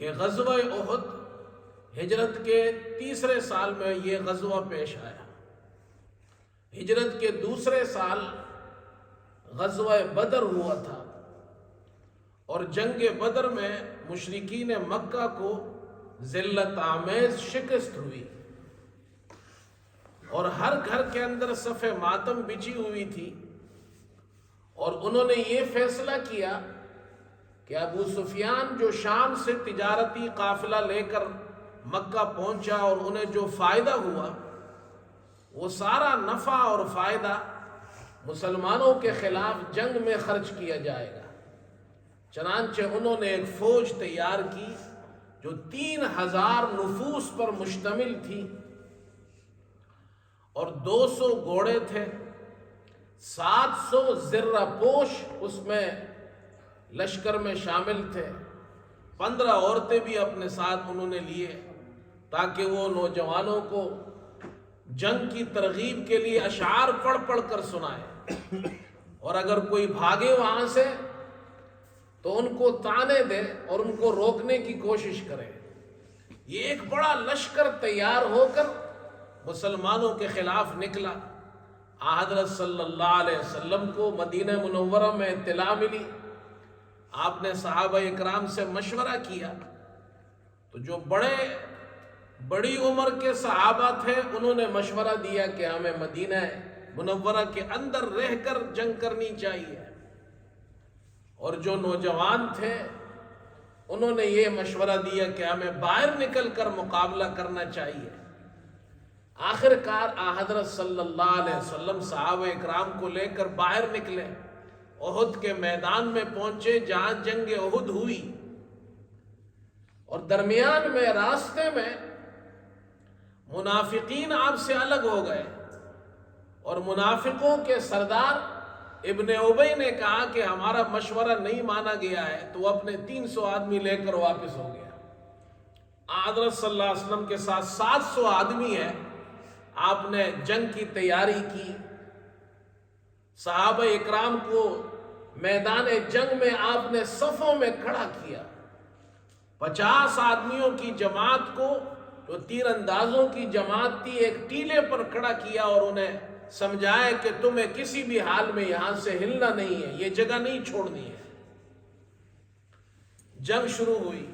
کہ غزوہ احد ہجرت کے تیسرے سال میں یہ غزوہ پیش آیا۔ ہجرت کے دوسرے سال غزوہ بدر ہوا تھا، اور جنگ بدر میں مشرکین مکہ کو ذلت آمیز شکست ہوئی، اور ہر گھر کے اندر صف ماتم بچھی ہوئی تھی، اور انہوں نے یہ فیصلہ کیا کہ ابو سفیان جو شام سے تجارتی قافلہ لے کر مکہ پہنچا اور انہیں جو فائدہ ہوا، وہ سارا نفع اور فائدہ مسلمانوں کے خلاف جنگ میں خرچ کیا جائے گا۔ چنانچہ انہوں نے ایک فوج تیار کی جو 3000 نفوس پر مشتمل تھی، اور 200 گھوڑے تھے، 700 زرہ پوش اس میں لشکر میں شامل تھے، 15 عورتیں بھی اپنے ساتھ انہوں نے لیے تاکہ وہ نوجوانوں کو جنگ کی ترغیب کے لیے اشعار پڑھ پڑھ کر سنائے، اور اگر کوئی بھاگے وہاں سے تو ان کو تانے دے اور ان کو روکنے کی کوشش کرے۔ یہ ایک بڑا لشکر تیار ہو کر مسلمانوں کے خلاف نکلا۔ حضرت صلی اللہ علیہ وسلم کو مدینہ منورہ میں اطلاع ملی، آپ نے صحابہ اکرام سے مشورہ کیا، تو جو بڑی عمر کے صحابہ تھے انہوں نے مشورہ دیا کہ ہمیں مدینہ منورہ کے اندر رہ کر جنگ کرنی چاہیے، اور جو نوجوان تھے انہوں نے یہ مشورہ دیا کہ ہمیں باہر نکل کر مقابلہ کرنا چاہیے۔ آخر کار حضرت صلی اللہ علیہ وسلم صحابہ اکرام کو لے کر باہر نکلے، احد کے میدان میں پہنچے جہاں جنگ احد ہوئی، اور درمیان میں راستے میں منافقین آپ سے الگ ہو گئے، اور منافقوں کے سردار ابن ابی نے کہا کہ ہمارا مشورہ نہیں مانا گیا ہے، تو وہ اپنے 300 آدمی لے کر واپس ہو گیا۔ حضرت صلی اللہ علیہ وسلم کے ساتھ 700 آدمی ہیں، آپ نے جنگ کی تیاری کی، صحابہ اکرام کو میدان جنگ میں آپ نے صفوں میں کھڑا کیا، 50 آدمیوں کی جماعت کو جو تیر اندازوں کی جماعت تھی ایک ٹیلے پر کھڑا کیا، اور انہیں سمجھایا کہ تمہیں کسی بھی حال میں یہاں سے ہلنا نہیں ہے، یہ جگہ نہیں چھوڑنی ہے۔ جنگ شروع ہوئی،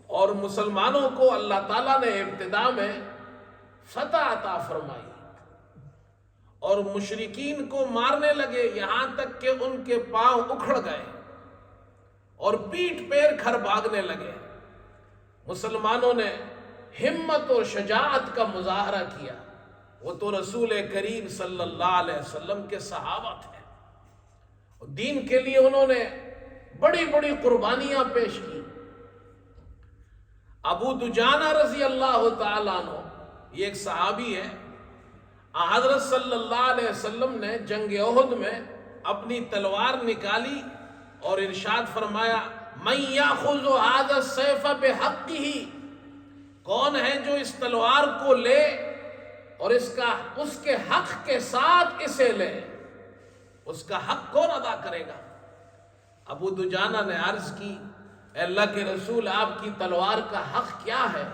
اور مسلمانوں کو اللہ تعالیٰ نے ابتدا میں فتح عطا فرمائی، اور مشرکین کو مارنے لگے، یہاں تک کہ ان کے پاؤں اکھڑ گئے اور پیٹ پیر کھر بھاگنے لگے۔ مسلمانوں نے ہمت اور شجاعت کا مظاہرہ کیا، وہ تو رسول کریم صلی اللہ علیہ وسلم کے صحابہ تھے، اور دین کے لیے انہوں نے بڑی بڑی قربانیاں پیش کی۔ ابو دجانہ رضی اللہ تعالیٰ عنہ، یہ ایک صحابی ہے، حضرت صلی اللہ علیہ وسلم نے جنگ احد میں اپنی تلوار نکالی اور ارشاد فرمایا، من یاخذ ھذا السیف بحقہ، کون ہے جو اس تلوار کو لے اور اس کے حق کے ساتھ اسے لے، اس کا حق کون ادا کرے گا؟ ابو دجانہ نے عرض کی، اے اللہ کے رسول، آپ کی تلوار کا حق کیا ہے؟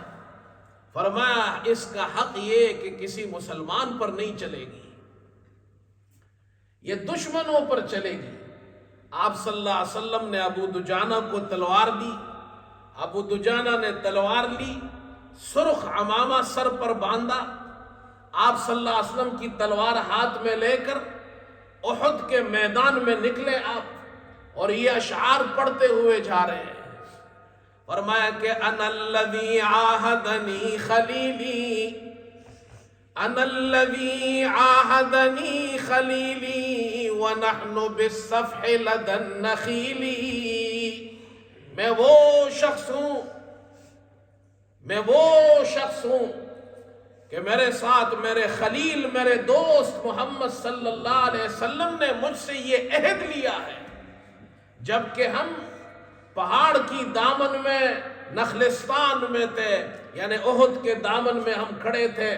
فرمایا، اس کا حق یہ کہ کسی مسلمان پر نہیں چلے گی، یہ دشمنوں پر چلے گی۔ آپ صلی اللہ علیہ وسلم نے ابو دجانہ کو تلوار دی، ابو دجانہ نے تلوار لی، سرخ عمامہ سر پر باندھا، آپ صلی اللہ علیہ وسلم کی تلوار ہاتھ میں لے کر احد کے میدان میں نکلے آپ، اور یہ اشعار پڑھتے ہوئے جا رہے ہیں۔ فرمایا کہ انا الذی عاہدنی خلیلی، انا الذی عاہدنی خلیلی ونحن بالصفح لدى النخیل، میں وہ شخص ہوں کہ میرے ساتھ میرے خلیل، میرے دوست محمد صلی اللہ علیہ وسلم نے مجھ سے یہ عہد لیا ہے، جبکہ ہم پہاڑ کی دامن میں نخلستان میں تھے، یعنی احد کے دامن میں ہم کھڑے تھے،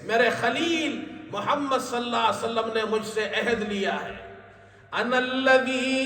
میرے خلیل محمد صلی اللہ علیہ وسلم نے مجھ سے عہد لیا ہے، انا الذی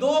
2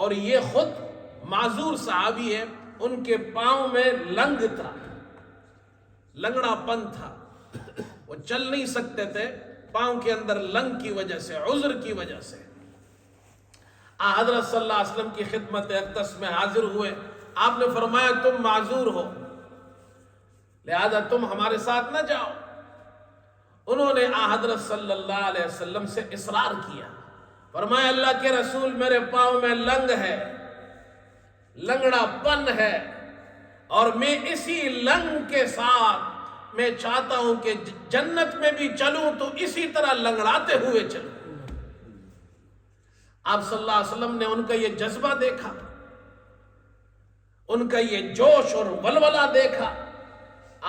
اور یہ خود معذور صحابی ہے، ان کے پاؤں میں لنگ تھا، لنگڑا پن تھا، وہ چل نہیں سکتے تھے، پاؤں کے اندر لنگ کی وجہ سے، عذر کی وجہ سے۔ حضرت صلی اللہ علیہ وسلم کی خدمت اقدس میں حاضر ہوئے، آپ نے فرمایا تم معذور ہو، لہذا تم ہمارے ساتھ نہ جاؤ۔ انہوں نے حضرت صلی اللہ علیہ وسلم سے اصرار کیا، فرمایا اللہ کے رسول میرے پاؤں میں لنگ ہے، لنگڑا پن ہے، اور میں اسی لنگ کے ساتھ میں چاہتا ہوں کہ جنت میں بھی چلوں تو اسی طرح لنگڑاتے ہوئے چلوں۔ آپ صلی اللہ علیہ وسلم نے ان کا یہ جذبہ دیکھا، ان کا یہ جوش اور ولولہ دیکھا،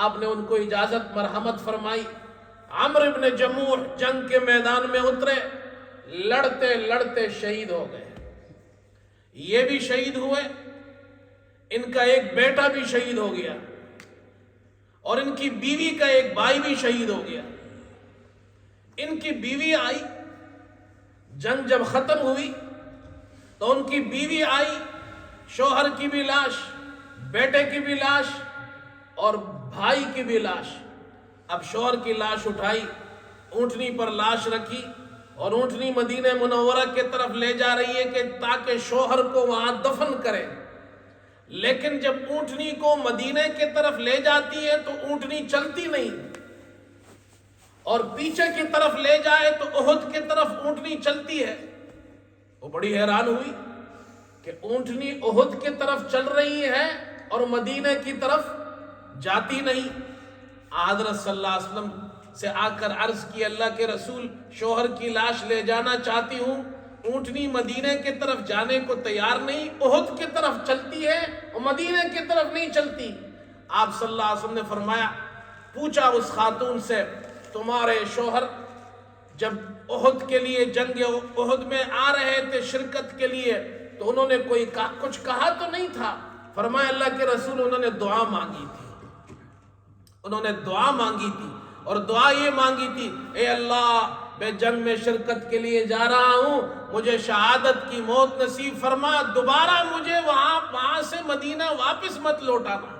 آپ نے ان کو اجازت مرحمت فرمائی۔ عمرو ابن جموح جنگ کے میدان میں اترے، لڑتے لڑتے شہید ہو گئے، یہ بھی شہید ہوئے، ان کا ایک بیٹا بھی شہید ہو گیا، اور ان کی بیوی کا ایک بھائی بھی شہید ہو گیا۔ ان کی بیوی آئی، جنگ جب ختم ہوئی تو ان کی بیوی آئی، شوہر کی بھی لاش، بیٹے کی بھی لاش اور بھائی کی بھی لاش۔ اب شوہر کی لاش اٹھائی، اونٹنی پر لاش رکھی، اور اونٹنی مدینہ منورہ کے طرف لے جا رہی ہے کہ تاکہ شوہر کو وہاں دفن کرے، لیکن جب اونٹنی کو مدینہ کے طرف لے جاتی ہے تو اونٹنی چلتی نہیں، اور پیچھے کی طرف لے جائے تو احد کی طرف اونٹنی چلتی ہے۔ وہ بڑی حیران ہوئی کہ اونٹنی احد کی طرف چل رہی ہے اور مدینہ کی طرف جاتی نہیں۔ حضرت صلی اللہ علیہ وسلم سے آ کر عرض کی اللہ کے رسول شوہر کی لاش لے جانا چاہتی ہوں، اونٹنی مدینہ کی طرف جانے کو تیار نہیں، احد کی طرف چلتی ہے اور مدینہ کی طرف نہیں چلتی۔ آپ صلی اللہ علیہ وسلم نے فرمایا، پوچھا اس خاتون سے تمہارے شوہر جب احد کے لیے جنگ احد میں آ رہے تھے شرکت کے لیے تو انہوں نے کچھ کہا تو نہیں تھا؟ فرمایا اللہ کے رسول انہوں نے دعا مانگی تھی، انہوں نے دعا مانگی تھی، اور دعا یہ مانگی تھی اے اللہ میں جنگ میں شرکت کے لیے جا رہا ہوں، مجھے شہادت کی موت نصیب فرما، دوبارہ مجھے وہاں سے مدینہ واپس مت لوٹانا۔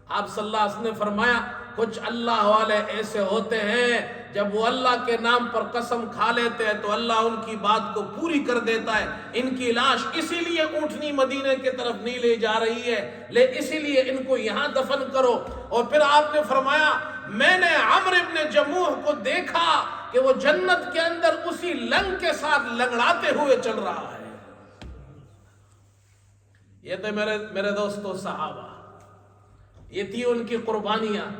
آپ صلی اللہ علیہ وسلم نے فرمایا کچھ اللہ والے ایسے ہوتے ہیں جب وہ اللہ کے نام پر قسم کھا لیتے ہیں تو اللہ ان کی بات کو پوری کر دیتا ہے۔ ان کی لاش اسی لیے اونٹنی مدینہ کی طرف نہیں لے جا رہی ہے، اسی لیے ان کو یہاں دفن کرو۔ اور پھر آپ نے فرمایا میں نے عمرو ابن جموح کو دیکھا کہ وہ جنت کے اندر اسی لنگ کے ساتھ لنگڑاتے ہوئے چل رہا ہے۔ یہ تھے میرے دوستو صحابہ، یہ تھی ان کی قربانیاں۔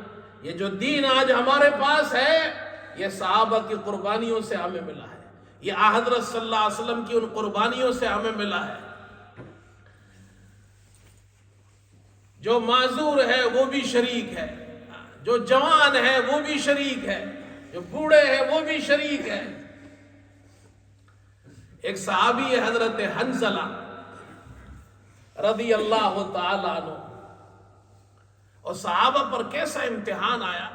یہ جو دین آج ہمارے پاس ہے یہ صحابہ کی قربانیوں سے ہمیں ملا ہے، یہ حضرت صلی اللہ علیہ وسلم کی ان قربانیوں سے ہمیں ملا ہے۔ جو معذور ہے وہ بھی شریک ہے، جو جوان ہے وہ بھی شریک ہے، جو بوڑھے ہیں وہ بھی شریک ہے۔ ایک صحابی ہے حضرت حنظلہ رضی اللہ تعالی عنہ، اور صحابہ پر کیسا امتحان آیا،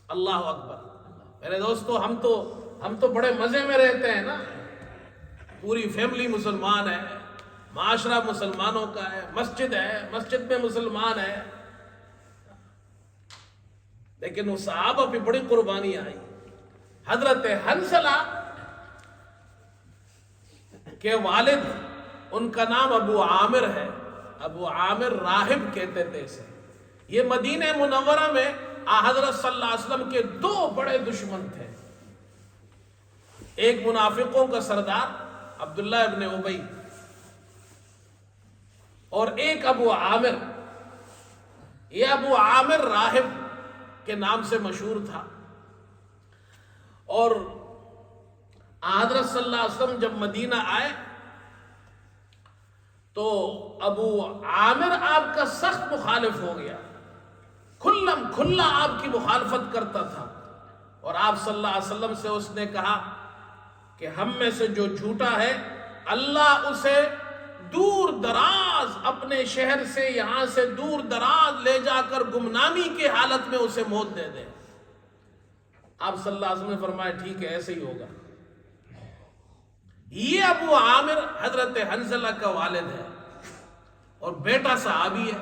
اللہ اکبر۔ میرے دوستو ہم تو بڑے مزے میں رہتے ہیں نا، پوری فیملی مسلمان ہے، معاشرہ مسلمانوں کا ہے، مسجد میں مسلمان ہے، لیکن وہ صحابہ پہ بڑی قربانی آئی۔ حضرت حنظلہ کے والد ان کا نام ابو عامر ہے، ابو عامر راہب کہتے تھے اسے۔ یہ مدینہ منورہ میں حضرت صلی اللہ علیہ وسلم کے دو بڑے دشمن تھے، ایک منافقوں کا سردار عبداللہ ابن ابی اور ایک ابو عامر۔ یہ ابو عامر راہب کے نام سے مشہور تھا، اور حضرت صلی اللہ علیہ وسلم جب مدینہ آئے تو ابو عامر آپ کا سخت مخالف ہو گیا، کھلا آپ کی مخالفت کرتا تھا، اور آپ صلی اللہ علیہ وسلم سے اس نے کہا کہ ہم میں سے جو جھوٹا ہے اللہ اسے دور دراز اپنے شہر سے یہاں سے دور دراز لے جا کر گمنامی کے حالت میں اسے موت دے دے۔ آپ صلی اللہ علیہ وسلم نے فرمایا ٹھیک ہے ایسے ہی ہوگا۔ یہ ابو عامر حضرت حنزلہ کا والد ہے اور بیٹا صحابی ہے.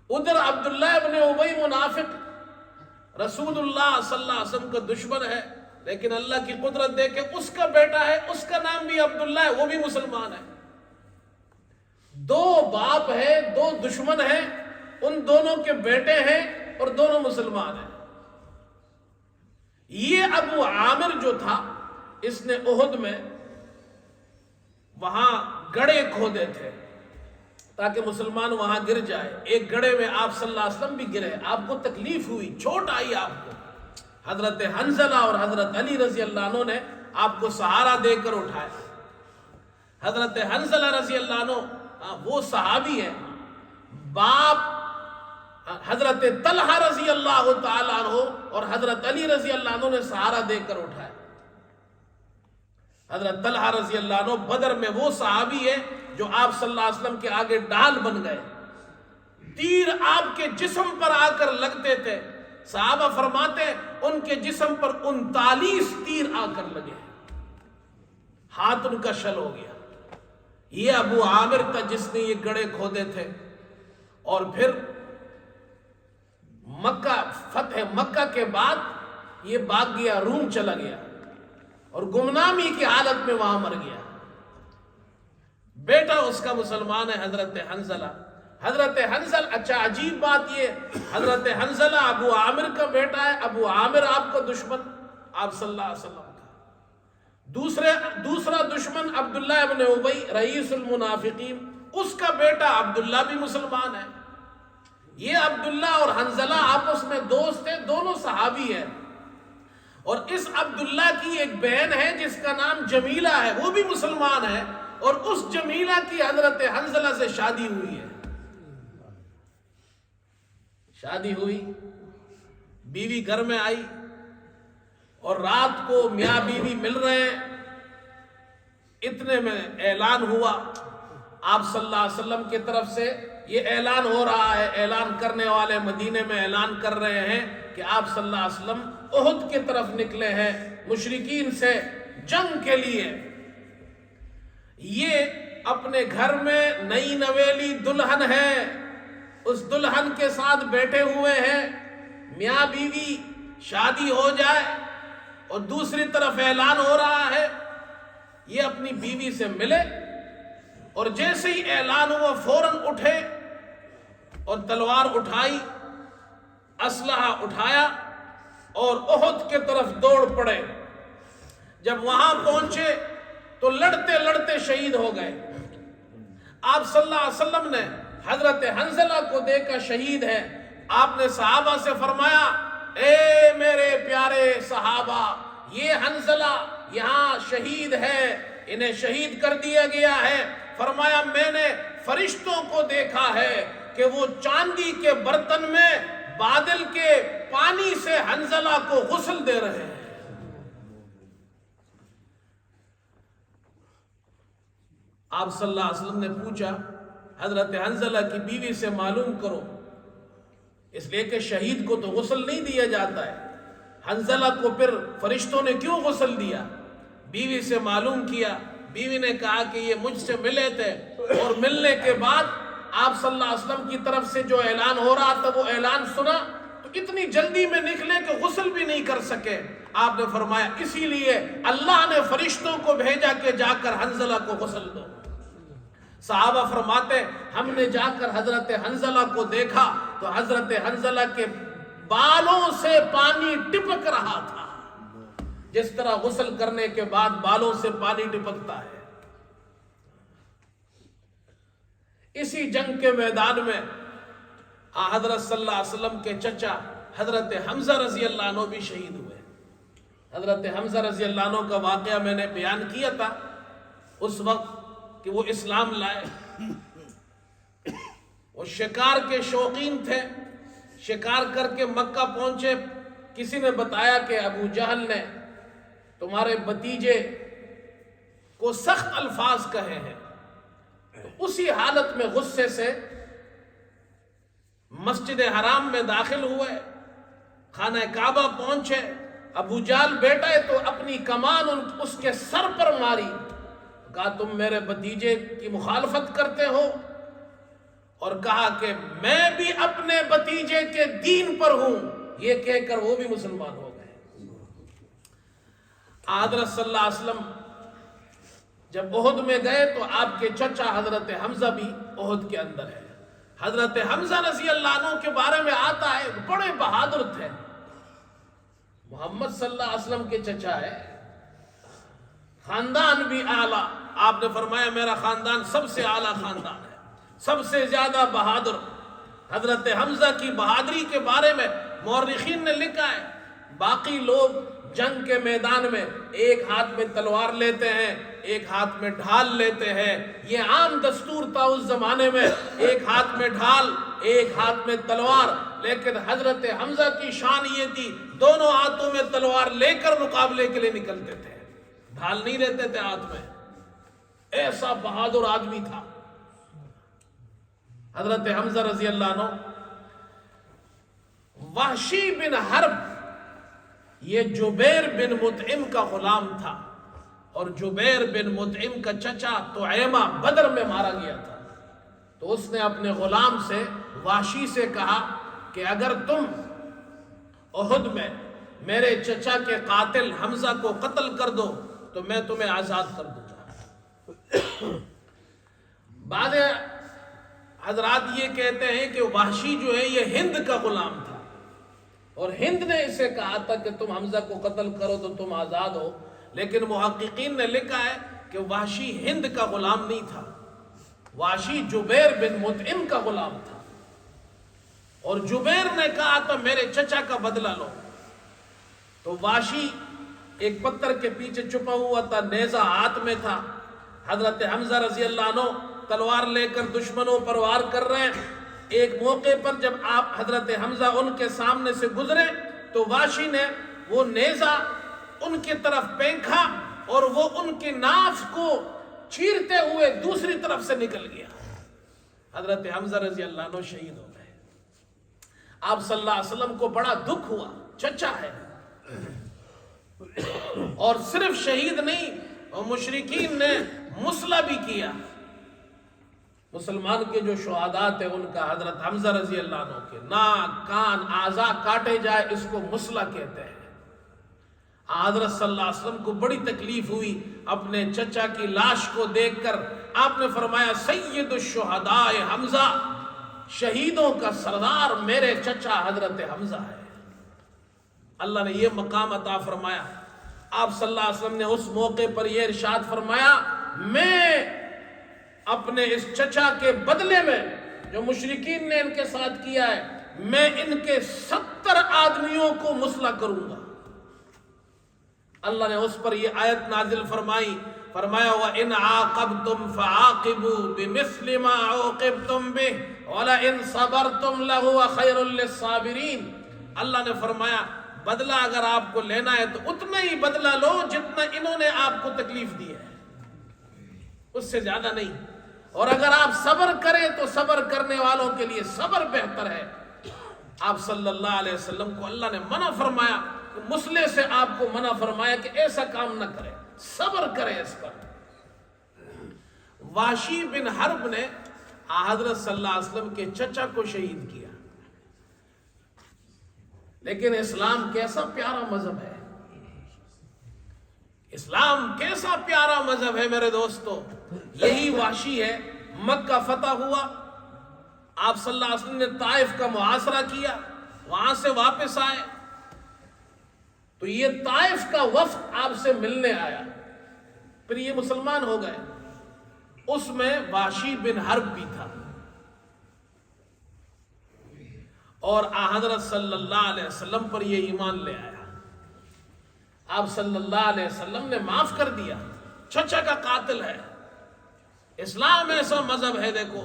ادھر عبداللہ ابن ابی منافق رسول اللہ صلی اللہ علیہ وسلم کا دشمن ہے، لیکن اللہ کی قدرت دیکھے اس کا بیٹا ہے، اس کا نام بھی عبداللہ ہے، وہ بھی مسلمان ہے. دو باپ ہے، دو دشمن ہیں، ان دونوں کے بیٹے ہیں اور دونوں مسلمان ہیں. یہ ابو عامر جو تھا اس نے احد میں وہاں گڑھے کھودے تھے تاکہ مسلمان وہاں گر جائے. ایک گڑھے میں آپ صلی اللہ علیہ وسلم بھی گرے، آپ کو تکلیف ہوئی، چوٹ آئی آپ کو. حضرت حنزلہ اور حضرت علی رضی اللہ عنہ نے آپ کو سہارا دے کر اٹھایا. حضرت حنزلہ رضی اللہ عنہ وہ صحابی ہیں، باپ حضرت طلحہ رضی اللہ تعالیٰ عنہ اور حضرت علی رضی اللہ عنہ نے سہارا دے کر اٹھایا. حضرت طلحہ رضی اللہ عنہ بدر میں وہ صحابی ہے جو آپ صلی اللہ علیہ وسلم کے آگے ڈھال بن گئے. تیر آپ کے جسم پر آ کر لگتے تھے، صحابہ فرماتے ان کے جسم پر 39 تیر آ کر لگے، ہاتھ ان کا شل ہو گیا. یہ ابو عامر تھا جس نے یہ گڑھے کھودے تھے. اور پھر مکہ فتح مکہ کے بعد یہ بھاگ گیا، روم چلا گیا اور گمنامی کی حالت میں وہاں مر گیا. بیٹا اس کا مسلمان ہے حضرت حنزلہ. حضرت حنزل، اچھا عجیب بات یہ، حضرت حنزلہ ابو عامر کا بیٹا ہے، ابو عامر آپ کا دشمن آپ صلی اللہ علیہ وسلم کا. دوسرا دشمن عبداللہ ابن ابی رئیس المنافقین، اس کا بیٹا عبداللہ بھی مسلمان ہے. یہ عبداللہ اور حنزلہ آپس میں دوست ہیں، دونوں صحابی ہیں. اور اس عبداللہ کی ایک بہن ہے جس کا نام جمیلہ ہے، وہ بھی مسلمان ہے، اور اس جمیلہ کی حضرت حنزلہ سے شادی ہوئی ہے. شادی ہوئی، بیوی گھر میں آئی اور رات کو میاں بیوی مل رہے ہیں. اتنے میں اعلان ہوا آپ صلی اللہ علیہ وسلم کی طرف سے. یہ اعلان ہو رہا ہے، اعلان کرنے والے مدینے میں اعلان کر رہے ہیں کہ آپ صلی اللہ علیہ وسلم احد کی طرف نکلے ہیں مشرکین سے جنگ کے لیے. یہ اپنے گھر میں نئی نویلی دلہن ہے، اس دلہن کے ساتھ بیٹھے ہوئے ہیں. میاں بیوی شادی ہو جائے اور دوسری طرف اعلان ہو رہا ہے. یہ اپنی بیوی سے ملے اور جیسے ہی اعلان ہوا فوراً اٹھے اور تلوار اٹھائی، اسلحہ اٹھایا اور احد کے طرف دوڑ پڑے. جب وہاں پہنچے تو لڑتے لڑتے شہید ہو گئے. آپ صلی اللہ علیہ وسلم نے حضرت حنزلہ کو دیکھا شہید ہے. آپ نے صحابہ سے فرمایا، اے میرے پیارے صحابہ، یہ حنزلہ یہاں شہید ہے، انہیں شہید کر دیا گیا ہے. فرمایا میں نے فرشتوں کو دیکھا ہے کہ وہ چاندی کے برتن میں بادل کے پانی سے حنزلہ کو غسل دے رہے ہیں. آپ صلی اللہ علیہ وسلم نے پوچھا حضرت حنزلہ کی بیوی سے معلوم کرو، اس لیے کہ شہید کو تو غسل نہیں دیا جاتا ہے، حنزلہ کو پھر فرشتوں نے کیوں غسل دیا؟ بیوی سے معلوم کیا. بیوی نے کہا کہ یہ مجھ سے ملے تھے اور ملنے کے بعد آپ صلی اللہ علیہ وسلم کی طرف سے جو اعلان ہو رہا تھا وہ اعلان سنا تو اتنی جلدی میں نکلے کہ غسل بھی نہیں کر سکے. آپ نے فرمایا اسی لیے اللہ نے فرشتوں کو بھیجا کہ جا کر حنزلہ کو غسل دو. صحابہ فرماتے ہم نے جا کر حضرت حنزلہ کو دیکھا تو حضرت حنزلہ کے بالوں سے پانی ٹپک رہا تھا، جس طرح غسل کرنے کے بعد بالوں سے پانی ٹپکتا ہے. اسی جنگ کے میدان میں حضرت صلی اللہ علیہ وسلم کے چچا حضرت حمزہ رضی اللہ عنہ بھی شہید ہوئے. حضرت حمزہ رضی اللہ عنہ کا واقعہ میں نے بیان کیا تھا اس وقت کہ وہ اسلام لائے. وہ شکار کے شوقین تھے، شکار کر کے مکہ پہنچے. کسی نے بتایا کہ ابو جہل نے تمہارے بھتیجے کو سخت الفاظ کہے ہیں. تو اسی حالت میں غصے سے مسجد حرام میں داخل ہوئے، خانہ کعبہ پہنچے ابو جال بیٹا ہے تو اپنی کمان اس کے سر پر ماری. کہا تم میرے بھتیجے کی مخالفت کرتے ہو؟ اور کہا کہ میں بھی اپنے بھتیجے کے دین پر ہوں. یہ کہہ کر وہ بھی مسلمان ہو گئے. حضرت صلی اللہ علیہ وسلم جب احد میں گئے تو آپ کے چچا حضرت حمزہ بھی احد کے اندر ہے. حضرت حمزہ رضی اللہ عنہ کے بارے میں آتا ہے بڑے بہادر تھے. محمد صلی اللہ علیہ وسلم کے چچا ہے, خاندان بھی اعلیٰ. آپ نے فرمایا میرا خاندان سب سے اعلیٰ خاندان ہے, سب سے زیادہ بہادر. حضرت حمزہ کی بہادری کے بارے میں مورخین نے لکھا ہے باقی لوگ جنگ کے میدان میں ایک ہاتھ میں تلوار لیتے ہیں, ایک ہاتھ میں ڈھال لیتے ہیں. یہ عام دستور تھا اس زمانے میں, ایک ہاتھ میں ڈھال ایک ہاتھ میں تلوار. لیکن حضرت حمزہ کی شان یہ تھی دونوں ہاتھوں میں تلوار لے کر مقابلے کے لیے نکلتے تھے, ڈھال نہیں لیتے تھے ہاتھ میں. ایسا بہادر آدمی تھا حضرت حمزہ رضی اللہ عنہ. وحشی بن حرب یہ جبیر بن مطعم کا غلام تھا, اور جبیر بن مطعم کا چچا طعیمہ بدر میں مارا گیا تھا. تو اس نے اپنے غلام سے وحشی سے کہا کہ اگر تم احد میں میرے چچا کے قاتل حمزہ کو قتل کر دو تو میں تمہیں آزاد کر دوں گا. بعض حضرات یہ کہتے ہیں کہ وحشی جو ہے یہ ہند کا غلام تھا, اور ہند نے اسے کہا تھا کہ تم حمزہ کو قتل کرو تو تم آزاد ہو. لیکن محققین نے لکھا ہے کہ وحشی ہند کا غلام نہیں تھا, وحشی جبیر بن مطعم کا غلام تھا. اور جبیر نے کہا تھا میرے چچا کا بدلہ لو. تو وحشی ایک پتھر کے پیچھے چھپا ہوا تھا, نیزہ ہاتھ میں تھا. حضرت حمزہ رضی اللہ عنہ تلوار لے کر دشمنوں پر وار کر رہے ہیں. ایک موقع پر جب آپ حضرت حمزہ ان کے سامنے سے گزرے تو وحشی نے وہ نیزہ ان کی طرف پھینکا اور وہ ان کی ناف کو چیرتے ہوئے دوسری طرف سے نکل گیا. حضرت حمزہ رضی اللہ عنہ شہید ہو گئے. آپ صلی اللہ علیہ وسلم کو بڑا دکھ ہوا, چچا ہے. اور صرف شہید نہیں, اور مشرکین نے مسلح بھی کیا. مسلمان کے جو شہداء تھے ان کا حضرت حمزہ رضی اللہ عنہ کے ناک کان اعضاء کاٹے جائے اس کو مسلح کہتے ہیں. حضرت صلی اللہ علیہ وسلم کو بڑی تکلیف ہوئی اپنے چچا کی لاش کو دیکھ کر. آپ نے فرمایا سید الشہداء حمزہ, شہیدوں کا سردار میرے چچا حضرت حمزہ ہے. اللہ نے یہ مقام عطا فرمایا. آپ صلی اللہ علیہ وسلم نے اس موقع پر یہ ارشاد فرمایا میں اپنے اس چچا کے بدلے میں جو مشرکین نے ان کے ساتھ کیا ہے میں ان کے 70 آدمیوں کو مسلح کروں گا. اللہ نے اس پر یہ آیت نازل فرمائی, فرمایا وَإِنْ عَاقَبْتُمْ فَعَاقِبُوا بِمِثْلِ مَا عُوقِبْتُمْ بِهِ وَلَئِنْ صَبَرْتُمْ لَهُوَ خَيْرٌ لِلصَّابِرِينَ. اللہ نے فرمایا بدلہ اگر آپ کو لینا ہے تو اتنا ہی بدلہ لو جتنا انہوں نے آپ کو تکلیف دی ہے, اس سے زیادہ نہیں. اور اگر آپ صبر کریں تو صبر کرنے والوں کے لیے صبر بہتر ہے. آپ صلی اللہ علیہ وسلم کو اللہ نے منع فرمایا, مسئلے سے آپ کو منع فرمایا کہ ایسا کام نہ کریں, صبر کریں اس پر. وحشی بن حرب نے حضرت صلی اللہ علیہ وسلم کے چچا کو شہید کیا. لیکن اسلام کیسا پیارا مذہب ہے, اسلام کیسا پیارا مذہب ہے میرے دوستو. یہی وحشی ہے, مکہ فتح ہوا, آپ صلی اللہ علیہ وسلم نے طائف کا محاصرہ کیا, وہاں سے واپس آئے تو یہ طائف کا وفد آپ سے ملنے آیا, پھر یہ مسلمان ہو گئے. اس میں وحشی بن حرب بھی تھا, اور حضرت صلی اللہ علیہ وسلم پر یہ ایمان لے آیا. آپ صلی اللہ علیہ وسلم نے معاف کر دیا, چچا کا قاتل ہے. اسلام ایسا مذہب ہے, دیکھو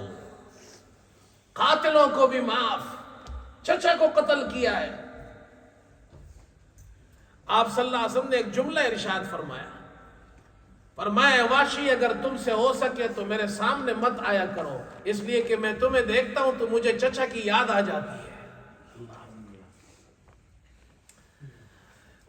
قاتلوں کو بھی معاف, چچا کو قتل کیا ہے. آپ صلی اللہ علیہ وسلم نے ایک جملہ ارشاد فرمایا, فرمایا وحشی اگر تم سے ہو سکے تو میرے سامنے مت آیا کرو, اس لیے کہ میں تمہیں دیکھتا ہوں تو مجھے چچا کی یاد آ جاتی ہے.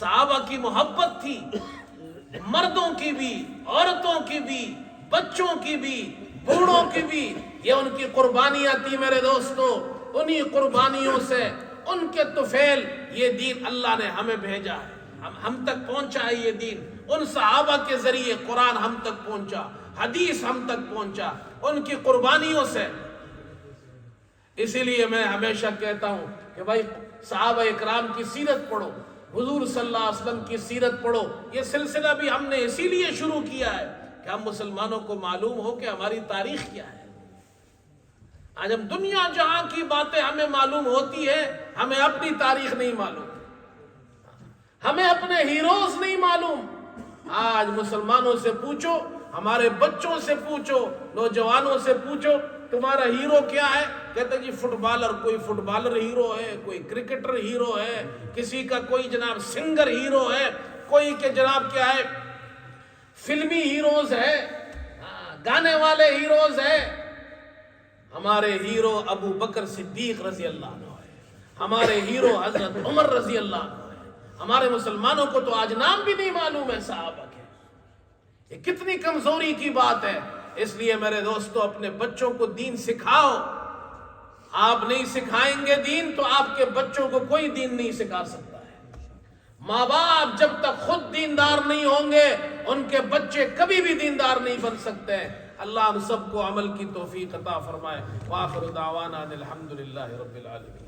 صحابہ کی محبت تھی، مردوں کی بھی، عورتوں کی بھی، بچوں کی بھی، بوڑھوں کی بھی، یہ ان کی قربانیاں تھی میرے دوستو۔ انہی قربانیوں سے، ان کے طفیل یہ دین اللہ نے ہمیں بھیجا ہے، ہم تک پہنچا ہے یہ دین۔ ان صحابہ کے ذریعے قرآن ہم تک پہنچا، حدیث ہم تک پہنچا، ان کی قربانیوں سے۔ اسی لیے میں ہمیشہ کہتا ہوں کہ بھائی صحابہ اکرام کی سیرت پڑھو، حضور صلی اللہ علیہ وسلم کی سیرت پڑھو۔ یہ سلسلہ بھی ہم نے اسی لیے شروع کیا ہے کہ ہم مسلمانوں کو معلوم ہو کہ ہماری تاریخ کیا ہے۔ آج ہم دنیا جہاں کی باتیں ہمیں معلوم ہوتی ہے، ہمیں اپنی تاریخ نہیں معلوم، ہمیں اپنے ہیروز نہیں معلوم۔ آج مسلمانوں سے پوچھو، ہمارے بچوں سے پوچھو، نوجوانوں سے پوچھو تمہارا ہیرو کیا ہے، کہتے جی فٹ بالر، کوئی فٹ بالر ہیرو ہے، کوئی کرکٹر ہیرو ہے، کسی کا کوئی جناب سنگر ہیرو ہے، کوئی کہ جناب کیا ہے فلمی ہیروز ہے، گانے والے ہیروز ہے۔ ہمارے ہیرو ابو بکر صدیق رضی اللہ عنہ ہے، ہمارے ہیرو حضرت عمر رضی اللہ عنہ ہے۔ ہمارے مسلمانوں کو تو آج نام بھی نہیں معلوم ہے صحابہ کے۔ یہ کتنی کمزوری کی بات ہے۔ اس لیے میرے دوستو اپنے بچوں کو دین سکھاؤ۔ آپ نہیں سکھائیں گے دین تو آپ کے بچوں کو کوئی دین نہیں سکھا سکتا ہے۔ ماں باپ جب تک خود دیندار نہیں ہوں گے، ان کے بچے کبھی بھی دیندار نہیں بن سکتے۔ اللہ ہم سب کو عمل کی توفیق عطا فرمائے۔ وآخر دعوانا الحمدللہ رب العالمین۔